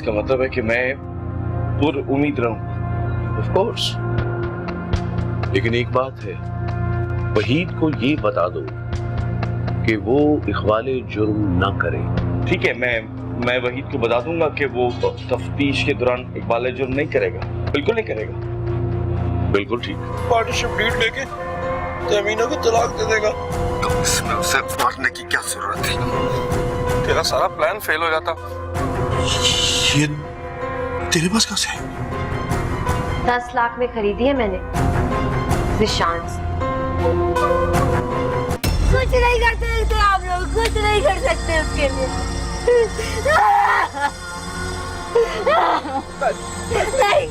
इसका मतलब है कि मैं पूरी उम्मीद रहूं। ऑफ कोर्स, लेकिन एक बात है, वहीद को ये बता दो कि वो इखवाले जुर्म ना करे। ठीक है, मैं वहीद को बता दूंगा कि वो तफ्तीश के दौरान इकबाल जुर्म नहीं करेगा, बिल्कुल नहीं करेगा। बिल्कुल ठीक। पार्टनरशिप डीड लेके तमीना को तलाक दे देगा। तो इसमें उसे मारने की क्या जरूरत थी? तेरा सारा प्लान फेल हो जाता। ये तेरे पास कैसे है? 10 लाख में खरीदी है मैंने निशान से। कुछ नहीं कर सकते आप लोग, कुछ नहीं कर सकते उसके लिए। नहीं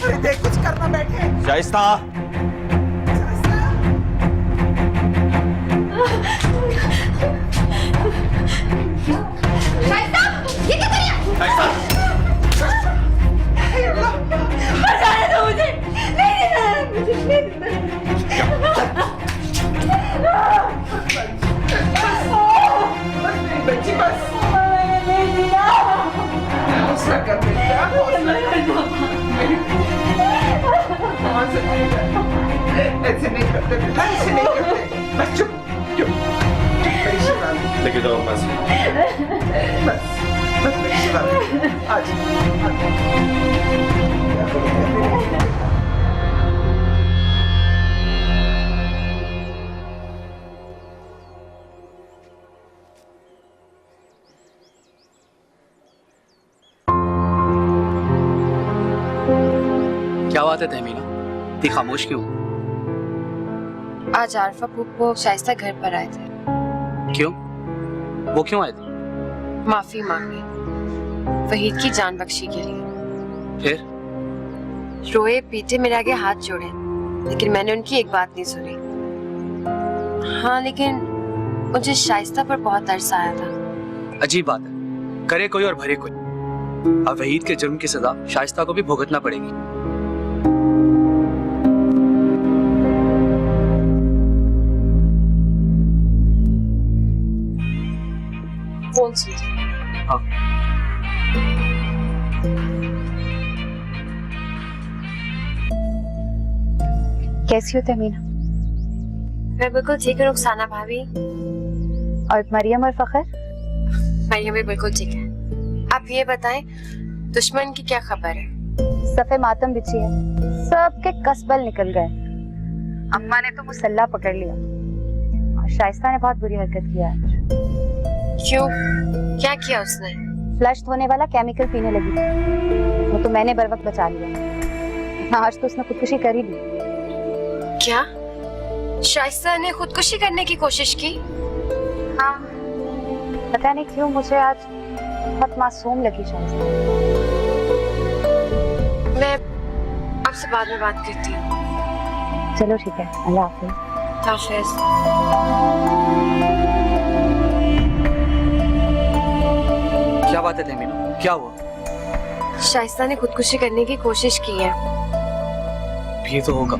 नहीं देख, कुछ करना बैठे। शाइस्ता, ये क्या कर रही है? बचाने दो मुझे। बच्ची बस हौसला कर बेटा, हौसला ऐसे नहीं करते बेटा, ऐसे नहीं करते। बस चुप चुप मेरी शिवानी, लेके जाओ बस बस मेरी शिवानी, आज क्या बात है तहमीना, इतनी खामोश क्यों? आज आरफा पुप्पो शाइस्ता घर पर आए थे। क्यों? वो क्यों आए थे? माफी मांगने, वहीद की जान बख्शी के लिए। फिर? रोए पीटे मेरे आगे हाथ जोड़े, लेकिन मैंने उनकी एक बात नहीं सुनी। हाँ, लेकिन मुझे शाइस्ता पर बहुत तरस आया था। अजीब बात है, करे कोई और भरे कोई। अब वहीद के जुर्म की सजा शाइस्ता को भी भुगतना पड़ेगी। फोन सुन। हाँ। कैसी हो तमीना? मैं बिल्कुल ठीक हूँ रुखसाना भाभी। और मरियम और फखर? मरियम भी बिल्कुल ठीक है। आप ये बताएं, दुश्मन की क्या खबर है? सफे मातम बिछी है, सबके कसबल निकल गए। अम्मा ने तो मुसल्ला पकड़ लिया और शाइस्ता ने बहुत बुरी हरकत किया है। क्यों? क्या किया उसने? फ्लश होने वाला केमिकल पीने लगी। वो तो मैंने बर वक्त बचा लिया। आज तो उसने खुदकुशी कर ही ली। क्या? शाइस्ता ने खुदकुशी करने की कोशिश की? हाँ, पता नहीं क्यों मुझे आज बहुत मासूम लगी शाइस्ता। मैं आपसे बाद में बात करती हूँ। चलो ठीक है, अल्लाह हाफिज। हाफिज। क्या बात है तहमीना, क्या हुआ? शाइस्ता ने खुदकुशी करने की कोशिश की है। ये तो होगा।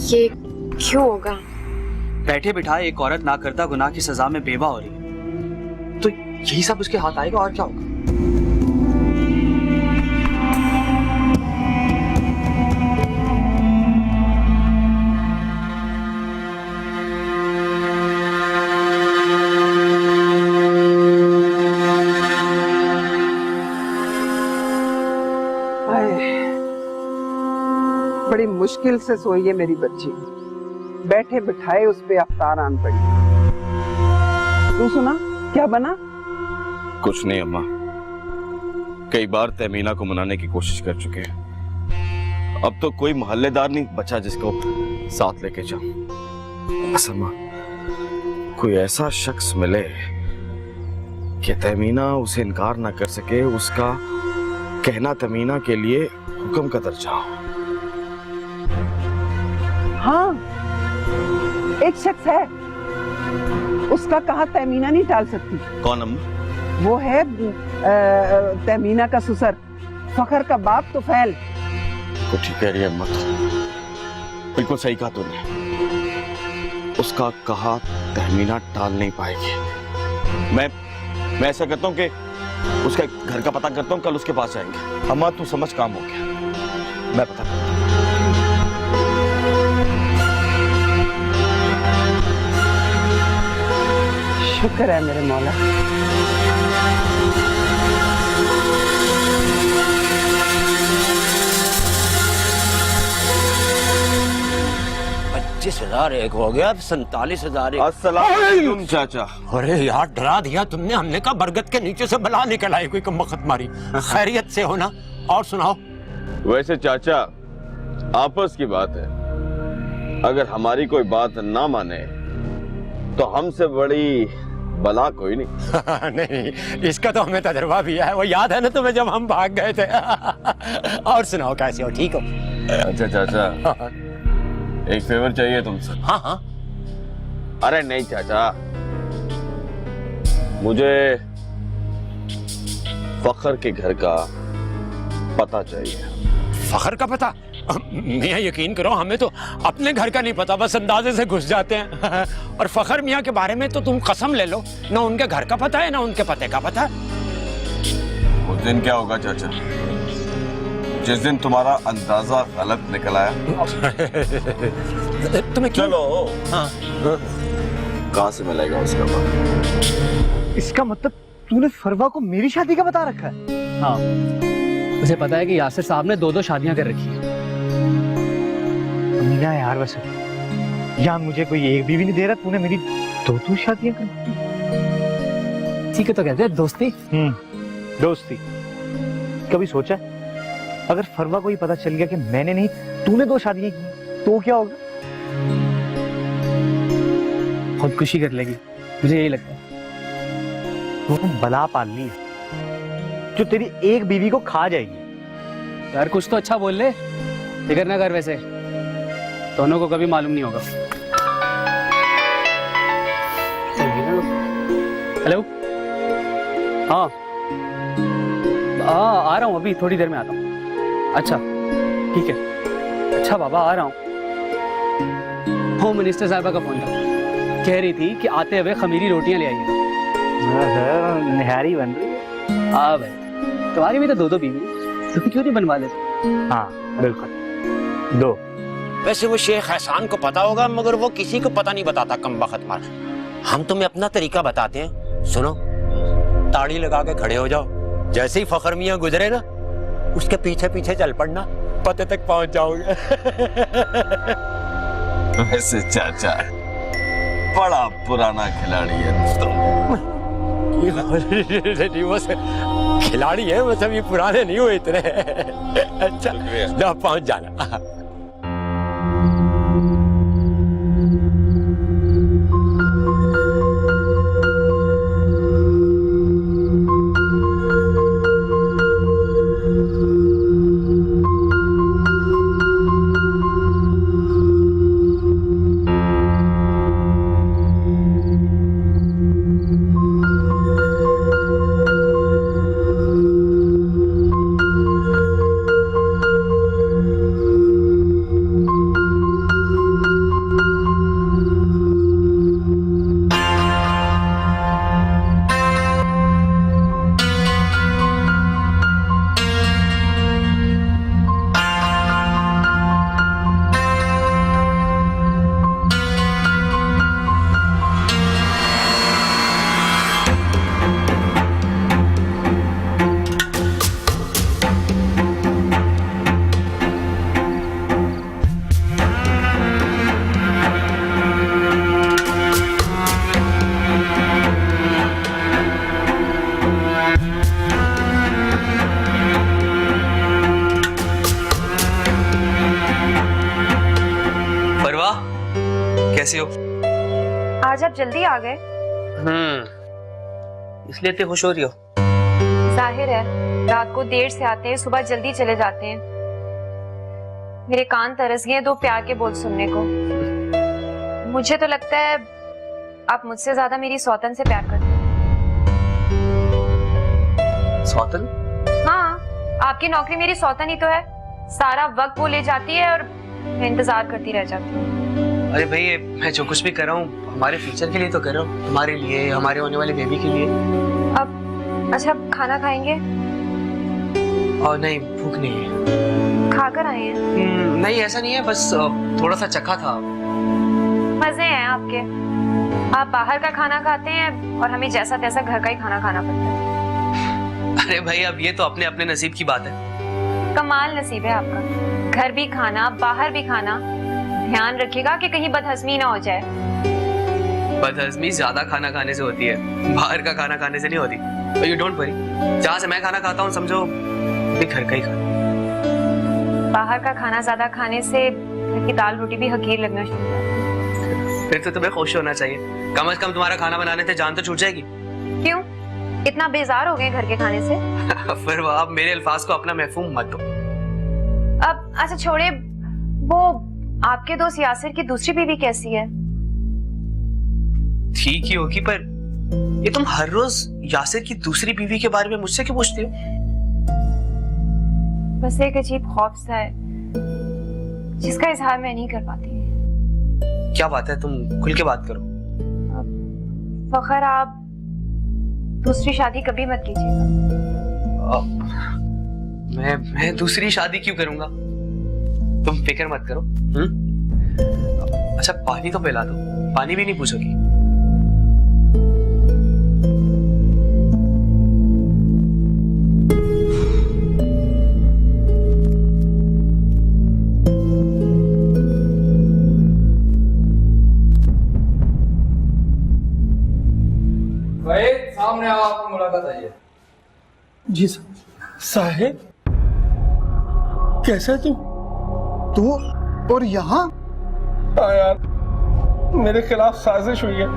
ये क्यों होगा? बैठे बिठाए एक औरत ना करता गुनाह की सजा में बेवा हो रही है, तो यही सब उसके हाथ आएगा और क्या होगा? बड़ी मुश्किल से सोई है मेरी बच्ची, बैठे बिठाए उस पे अफ्तार आन पड़ी। तू सुना क्या बना? कुछ नहीं अम्मा, कई बार तमीना को मनाने की कोशिश कर चुके हैं। अब तो कोई मोहल्लेदार नहीं बचा जिसको साथ लेके जाऊं। बस अम्मा, कोई ऐसा शख्स मिले कि तमीना उसे इनकार ना कर सके, उसका कहना तमीना के लिए हुक्म का दर्जा हो। हाँ, एक शख्स है, उसका कहा तमीना नहीं टाल सकती। कौन अम्मा? वो है तमीना का ससुर, फखर का बाप तुफैल। तो ठीक कह रही है अम्मा, तो बिल्कुल सही कहा तूने। उसका कहा तहमीना टाल नहीं पाएगी। मैं ऐसा करता हूँ कि उसका घर का पता करता हूँ, कल उसके पास जाएंगे। अम्मा तू समझ, काम हो गया, मैं पता करता हूँ। शुक्र है मेरे मौला। $25,000 हो गया, अब 47,000। अस्सलाम चाचा। अरे यार डरा दिया तुमने, हमने कहा बरगद के नीचे से बला निकल आई, कोई कमबख्त मारी। खैरियत से हो ना? और सुनाओ। वैसे चाचा आपस की बात है, अगर हमारी कोई बात ना माने तो हमसे बड़ी बला कोई नहीं। नहीं, इसका तो हमें तजुर्बा भी है। वो याद है ना तुम्हें जब हम भाग गए थे? और सुनाओ, कैसे हो? ठीक हो? अच्छा चाचा, एक फेवर चाहिए तुमसे। हाँ हाँ। अरे नहीं चाचा, मुझे फखर के घर का पता चाहिए। फखर का पता? मियाँ यकीन करो, हमें तो अपने घर का नहीं पता, बस अंदाजे से घुस जाते हैं। और फखर मियाँ के बारे में तो तुम कसम ले लो, ना उनके घर का पता है ना उनके पते का पता है। उस दिन क्या होगा चाचा, जिस दिन तुम्हारा अंदाजा गलत निकल आया? तुम्हें क्यों? चलो। हाँ। कहाँ से मिलेगा उसका पता? इसका मतलब तूने फरवा को मेरी शादी का बता रखा है? हाँ, उसे पता है कि यासिर साहब ने 2-2 शादियां कर रखी हैं। अमीना यार, वैसे यार मुझे कोई एक बीवी नहीं दे रहा, तूने मेरी 2 शादियां कर दी। ठीक है, तो कहते हैं दोस्ती। दोस्ती। कभी सोचा अगर फरवा को ही पता चल गया कि मैंने नहीं तूने 2 शादियां की तो क्या होगा? खुदकुशी कर लेगी, मुझे यही लगता है। तूने बला पाल ली है जो तेरी एक बीवी को खा जाएगी। यार कुछ तो अच्छा बोल ले, फिक्र ना कर, वैसे दोनों को कभी मालूम नहीं होगा। हेलो। हाँ आ रहा हूँ, अभी थोड़ी देर में आता हूँ। अच्छा ठीक है। अच्छा बाबा, आ रहा हूँ। होम मिनिस्टर साहबा का फोन था, कह रही थी कि आते हुए खमीरी रोटियां ले आइएगा। निहारी बन रही है। हाँ भाई, तुम्हारी भी तो 2-2 बीवी, तुम क्यों नहीं बनवा लेते? हाँ बिल्कुल, 2। वैसे वो शेख एहसान को पता होगा, मगर वो किसी को पता नहीं बताता, कमबख्त मार। हम तुम्हें अपना तरीका बताते हैं, सुनो। ताड़ी लगा के खड़े हो जाओ, जैसे ही फखर मियाँ गुजरे ना, उसके पीछे पीछे चल पड़ना, पते तक पहुंच जाओगे। वैसे चाचा बड़ा पुराना खिलाड़ी है तुम। वो खिलाड़ी है, बस अभी पुराने नहीं हुए इतने। अच्छा ना, पहुंच जाना। कैसी हो? आज आप जल्दी आ गए। इसलिए इतनी खुश हो रही हो? जाहिर है, रात को देर से आते हैं, सुबह जल्दी चले जाते हैं। मेरे कान तरस गए 2 प्यार के बोल सुनने को। मुझे तो लगता है आप मुझसे ज्यादा मेरी सौतन से प्यार करते हैं। सौतन? हाँ, आपकी नौकरी मेरी सौतन ही तो है। सारा वक्त वो ले जाती है और मैं इंतजार करती रह जाती हूँ। अरे भाई, मैं जो कुछ भी कर रहा हूँ हमारे फ्यूचर के लिए तो कर रहा हूँ, हमारे लिए, हमारे होने वाले बेबी के लिए। अब अच्छा, खाना खाएंगे? और नहीं, भूख नहीं है। खाकर आए हैं? नहीं, ऐसा नहीं है, बस थोड़ा सा चखा था। मजे हैं आपके। आप बाहर का खाना खाते हैं और हमें जैसा तैसा घर का ही खाना खाना पड़ता है। अरे भाई, अब ये तो अपने अपने नसीब की बात है। कमाल नसीब है आपका, घर भी खाना बाहर भी खाना। ध्यान रखिएगा कि कहीं बदहजमी ना हो जाए। बदहजमी ज्यादा खाना खाने से होती है, बाहर का खाना खाने से नहीं होती। यू डोंट वरी, जहाँ से मैं खाना खाता हूँ समझो भी घर का ही खाना। बाहर का खाना ज्यादा खाने से घर की दाल रोटी भी हकीर लगना शुरू हो जाती है। फिर तो तुम्हें खुश होना चाहिए, कम से कम तुम्हारा खाना बनाने से जान तो छूट जाएगी। क्यों इतना बेजार हो गए घर के खाने से? फिर आप मेरे अल्फाज को अपना महफूम मत दो। अब अच्छा छोड़े, वो आपके दोस्त यासिर की दूसरी बीवी कैसी है? ठीक ही होगी, पर ये तुम हर रोज यासिर की दूसरी बीवी के बारे में मुझसे क्यों पूछती हो? बस एक अजीब खौफ सा है जिसका इजहार मैं नहीं कर पाती। क्या बात है, तुम खुल के बात करो। फखर, आप दूसरी शादी कभी मत कीजिएगा। मैं दूसरी शादी क्यों करूंगा? तुम फिक्र मत करो। अच्छा, पानी तो पिला दो, पानी भी नहीं पूछोगी? सामने आओ, आपकी मुलाकात आई है। जी साहिब, कैसे तू? तू और यहाँ? हाँ यार, मेरे खिलाफ साजिश हुई है।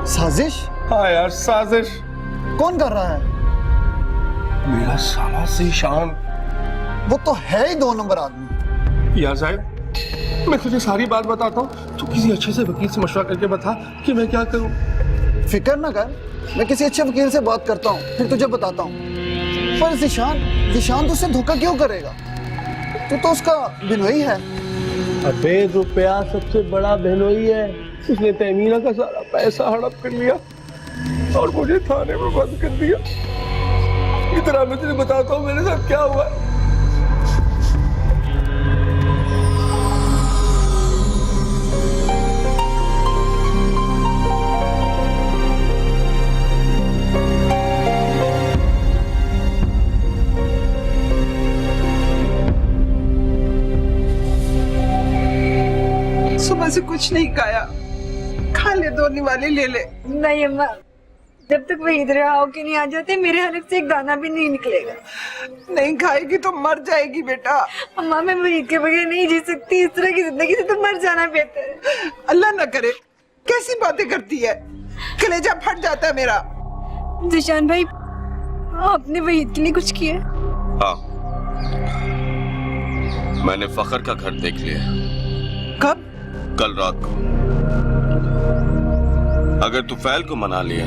साजिश? हाँ यार, साजिश। कौन कर रहा है? मेरा साला ज़ीशान। वो तो है ही 2 नंबर आदमी। यार साहिब, मैं तुझे सारी बात बताता हूँ, तू किसी अच्छे से वकील से मशवरा करके बता कि मैं क्या करूँ। फिक्र ना कर, मैं किसी अच्छे वकील से बात करता हूँ, फिर तुझे बताता हूँ। पर ज़ीशान तुझसे धोखा क्यों करेगा? तू तो उसका बिनोई है। अबे रुपया सबसे बड़ा बहनोई है। उसने तहमीना का सारा पैसा हड़प कर लिया और मुझे थाने में बंद कर दिया। इतना मैं तुझे बताता हूँ मेरे साथ क्या हुआ। सुबह से कुछ नहीं खाया, खा ले, 2 निवाले ले ले। नहीं अम्मा, जब तक वो इधर आओ के नहीं आ जाते मेरे हलक से एक दाना भी नहीं निकलेगा। नहीं खाएगी तो मर जाएगी बेटा। अम्मा, मैं वहीद के बगैर नहीं जी सकती। इस तरह की जिंदगी से तो मर जाना बेहतर है। अल्लाह न करे, कैसी बातें करती है, कलेजा फट जाता है मेरा। ज़ीशान भाई, आपने वहीद के लिए कुछ किया? हाँ, मैंने फखर का घर देख लिया। कब? कल रात को। अगर तू फैल को मना लिया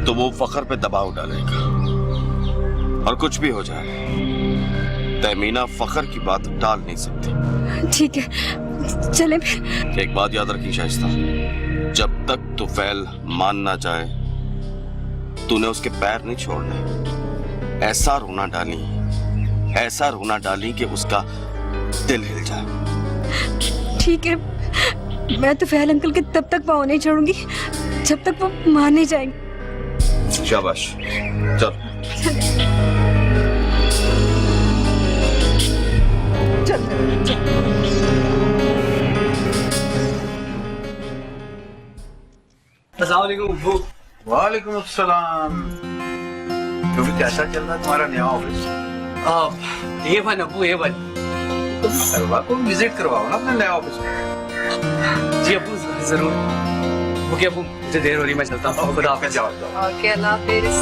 तो वो फखर पे दबाव डालेगा, और कुछ भी हो जाए तहमीना फखर की बात टाल नहीं सकती। ठीक है, चले फिर। एक बात याद रखी शाइस्ता, जब तक तू फैल मान ना जाए तूने उसके पैर नहीं छोड़ने। ऐसा रोना डाली कि उसका दिल हिल जाए। ठीक है, मैं तो फहल अंकल के तब तक पाँव नहीं छोड़ूंगी जब तक वो मान नहीं जाएंगे। शाबाश, चल। वालेकुम अस्सलाम। तो कैसा चल रहा है तुम्हारा नया ऑफिस? ये बन अबू, ये बन। अरवा को विजिट करवाओ ना अपने नया ऑफिस में। जी अबू, जरूर। ओके अबू, मुझे देर हो रही, मैं चलता हूँ। खुदा हाफिज़। ओके, अल्लाह हाफिज़।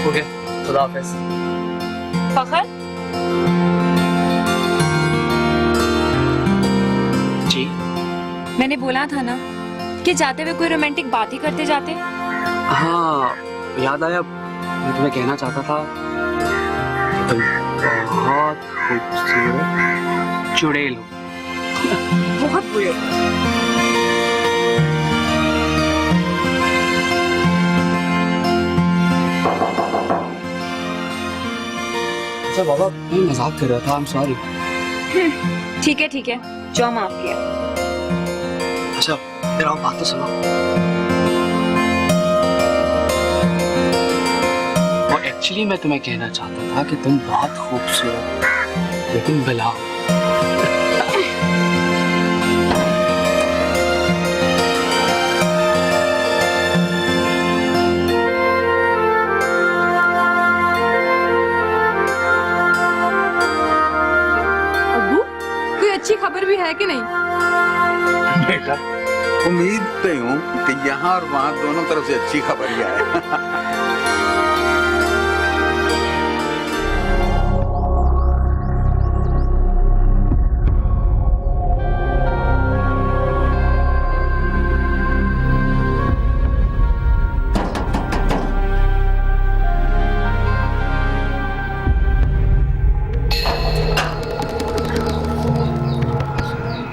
ओके, खुदा हाफिज़। फखर, जी? मैंने बोला था ना कि जाते हुए कोई रोमांटिक बात ही करते जाते। हाँ, याद आया, मैं तुम्हें कहना चाहता था, तुम बहुत खूबसूरत चुड़ैल हो। बहुत बुरे। बाबा मैं मजाक कर रहा था, आई एम सॉरी। ठीक है जो माफ किया। अच्छा फिर आप बात तो सुनो। और एक्चुअली मैं तुम्हें कहना चाहता था कि तुम बहुत खूबसूरत हो, लेकिन बिला हो। अब्बू कोई अच्छी खबर भी है कि नहीं? बेटा उम्मीद तो हूँ कि यहाँ और वहाँ दोनों तरफ से अच्छी खबर ही आए।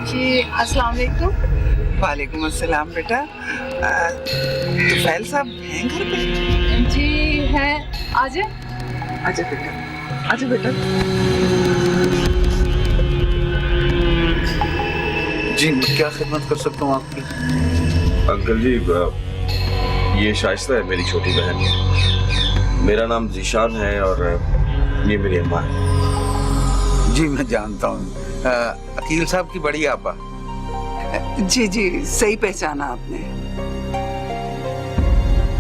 जी अस्सलाम वालेकुम। वालेकुम अस्सलाम बेटा। तुफैल साहब हैं घर पे? जी है, आजे। आजा बेटा, आजा बेटा। जी मैं क्या खिदमत कर सकता हूँ आपकी? अंकल जी ये शाइस्ता है, मेरी छोटी बहन। मेरा नाम जीशान है और ये मेरी अम्मा है। जी मैं जानता हूँ, अकील साहब की बड़ी आपा। जी जी सही पहचाना आपने।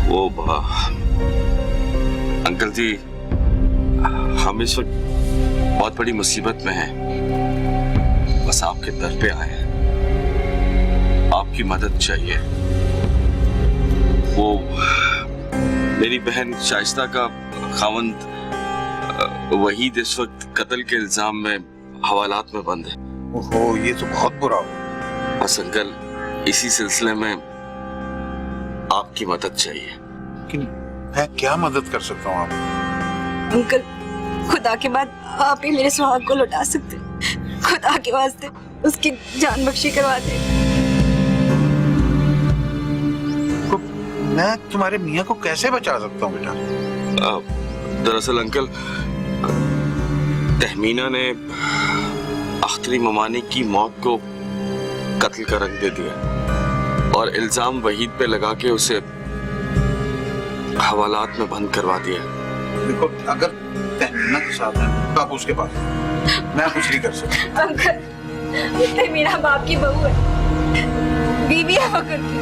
वो अंकल जी हम इस वक्त बहुत बड़ी मुसीबत में हैं, बस आपके दर पे आए हैं, आपकी मदद चाहिए। वो मेरी बहन शाइस्ता का खावंद वहीद इस वक्त कत्ल के इल्जाम में हवालात में बंद है। ओहो ये तो बहुत बुरा हो। बस अंकल इसी सिलसिले में आपकी मदद चाहिए। लेकिन मैं क्या मदद कर सकता हूँ आप? अंकल खुदा के बाद आप ही मेरे सुहाग को लौटा सकते, खुदा के वास्ते उसकी जान बख्शी करवा दे। तो मैं तुम्हारे मियाँ को कैसे बचा सकता हूँ बेटा? दरअसल अंकल तहमीना ने अख्तरी ममानी की मौत को कत्ल का रंग दे दिया और इल्जाम वहीद पे लगा के उसे हवालात में बंद करवा दिया। देखो अगर तहमीना के साथ है तो आप उसके पास, मैं कुछ नहीं कर सकता। अंकल तहमीना बाप की बहू है, बीवी है फकर की।